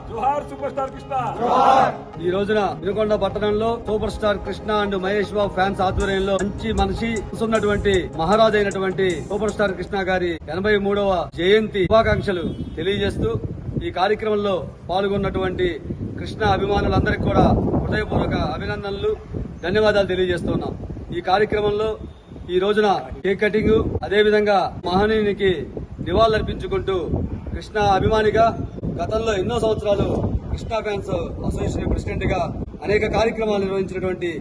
జోహార్ super star Krishna. ఈ రోజున వినుకొండ పట్టణంలో super star Krishna and Mahesh Babu fans ఆధ్వర్యంలో మంచి మనిషి ఉన్నటువంటి మహారాజు అయినటువంటి సూపర్ స్టార్ కృష్ణ గారి 83వ జయంతి శుభాకాంక్షలు తెలియజేస్తూ ఈ కార్యక్రమంలో పాల్గొన్నటువంటి కృష్ణ అభిమానులందరికీ కూడా హృదయపూర్వక అభినందనలు, ధన్యవాదాలు తెలియజేస్తున్నాం. ఈ కార్యక్రమంలో ఈ రోజున కేక్ కటింగ్, అదేవిధంగా మహనీయునికి నివాళులర్పించుకుంటూ కృష్ణ అభిమానిగా గతంలో ఎన్నో సంవత్సరాలు కృష్ణ ఫ్యాన్స్ అసోసియేషన్ ప్రెసిడెంట్ గా అనేక కార్యక్రమాలు నిర్వహించినటువంటి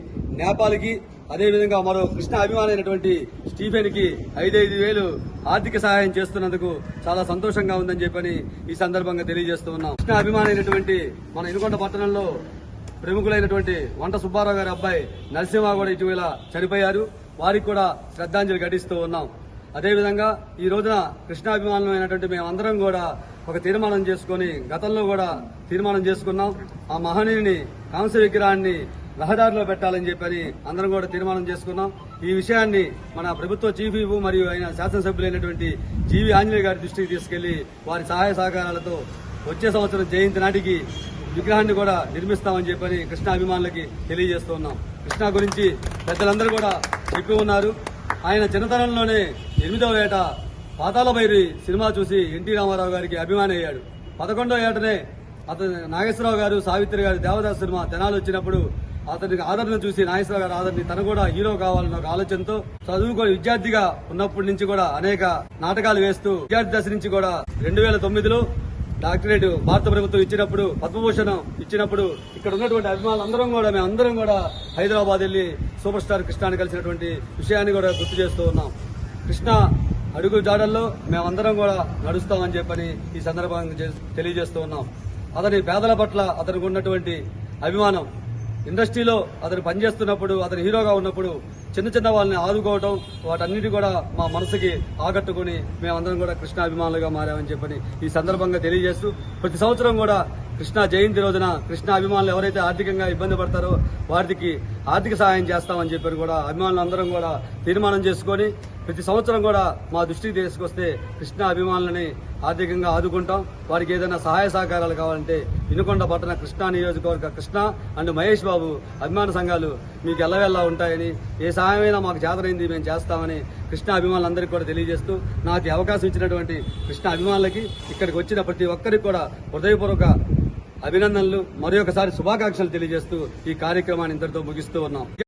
నేపాల్కి, అదేవిధంగా మరో కృష్ణ అభిమాని అయినటువంటి స్టీఫెన్ కి 5,000 ఆర్థిక సహాయం చేస్తున్నందుకు చాలా సంతోషంగా ఉందని చెప్పని ఈ సందర్భంగా తెలియజేస్తూ ఉన్నాం. కృష్ణ అభిమాని అయినటువంటి మన వినుకొండ పట్టణంలో ప్రముఖులైనటువంటి వంట సుబ్బారావు గారి అబ్బాయి నరసింహ కూడా ఇటీవల చనిపోయారు. వారికి కూడా శ్రద్ధాంజలి ఘటిస్తూ ఉన్నాం. అదేవిధంగా ఈ రోజున కృష్ణాభిమానులైనటువంటి మేమందరం కూడా ఒక తీర్మానం చేసుకుని గతంలో కూడా తీర్మానం చేసుకున్నాం. ఆ మహనీయుని కాంస్య విగ్రహాన్ని రహదారిలో పెట్టాలని చెప్పని అందరం కూడా తీర్మానం చేసుకున్నాం. ఈ విషయాన్ని మన ప్రభుత్వ చీఫ్ విప్ మరియు ఆయన శాసనసభ్యులైనటువంటి జీవి ఆంజనేయ గారి దృష్టికి తీసుకెళ్లి వారి సహాయ సహకారాలతో వచ్చే సంవత్సరం జయంతి నాటికి విగ్రహాన్ని కూడా నిర్మిస్తామని చెప్పని కృష్ణ అభిమానులకి తెలియజేస్తున్నాం. కృష్ణ గురించి పెద్దలందరూ కూడా చెప్పి ఉన్నారు. ఆయన చిన్నతనంలోనే 8వ ఏట పాతాళ భైరి సినిమా చూసి ఎన్టీ రామారావు గారికి అభిమాని అయ్యాడు. 11వ ఏటనే అతను నాగేశ్వరరావు గారు, సావిత్రి గారు దేవదాస్ సినిమా తెనాలి వచ్చినప్పుడు అతనికి ఆదరణ చూసి నాగేశ్వరరావు గారు ఆదరణ తను కూడా హీరో కావాలన్న ఒక ఆలోచనతో చదువుకొని విద్యార్థిగా ఉన్నప్పటి నుంచి కూడా అనేక నాటకాలు వేస్తూ విద్యార్థి దశ నుంచి కూడా 2009లో డాక్టరేట్ భారత ప్రభుత్వం ఇచ్చినప్పుడు, పద్మభూషణం ఇచ్చినప్పుడు ఇక్కడ ఉన్నటువంటి అభిమానులందరం కూడా మేమందరం కూడా హైదరాబాద్ వెళ్లి సూపర్ స్టార్ కృష్ణాని కలిసినటువంటి విషయాన్ని కూడా గుర్తు చేస్తూ ఉన్నాం. కృష్ణ అడుగు జాడల్లో మేమందరం కూడా నడుస్తామని చెప్పని ఈ సందర్భంగా తెలియజేస్తూ ఉన్నాం. అతని పేదల పట్ల అతనికి ఉన్నటువంటి అభిమానం, ఇండస్ట్రీలో అతను పనిచేస్తున్నప్పుడు, అతను హీరోగా ఉన్నప్పుడు చిన్న చిన్న వాళ్ళని ఆదుకోవటం, వాటన్నిటి కూడా మా మనసుకి ఆకట్టుకుని మేమందరం కూడా కృష్ణ అభిమానులుగా మారామని చెప్పని ఈ సందర్భంగా తెలియజేస్తూ ప్రతి సంవత్సరం కూడా కృష్ణ జయంతి రోజున కృష్ణ అభిమానులు ఎవరైతే ఆర్థికంగా ఇబ్బంది పడతారో వారికి ఆర్థిక సహాయం చేస్తామని చెప్పి కూడా అభిమానులు అందరం కూడా తీర్మానం చేసుకుని ప్రతి సంవత్సరం కూడా మా దృష్టికి తీసుకొస్తే కృష్ణ అభిమానులని ఆర్థికంగా ఆదుకుంటాం. వారికి ఏదైనా సహాయ సహకారాలు కావాలంటే వినుకొండ పట్టణ కృష్ణా నియోజకవర్గ కృష్ణ అండ్ మహేష్ బాబు అభిమాన సంఘాలు మీకు ఎల్లవెల్లా ఉంటాయని, ఏ సహాయమైనా మాకు చేతనైంది మేము చేస్తామని కృష్ణ అభిమానులందరికీ కూడా తెలియజేస్తూ నాకు అవకాశం ఇచ్చినటువంటి కృష్ణ అభిమానులకి ఇక్కడికి వచ్చిన ప్రతి ఒక్కరికి కూడా హృదయపూర్వక అభినందనలు, మరొకసారి శుభాకాంక్షలు తెలియజేస్తూ ఈ కార్యక్రమాన్ని ఇంతటితో ముగిస్తూ ఉన్నాం.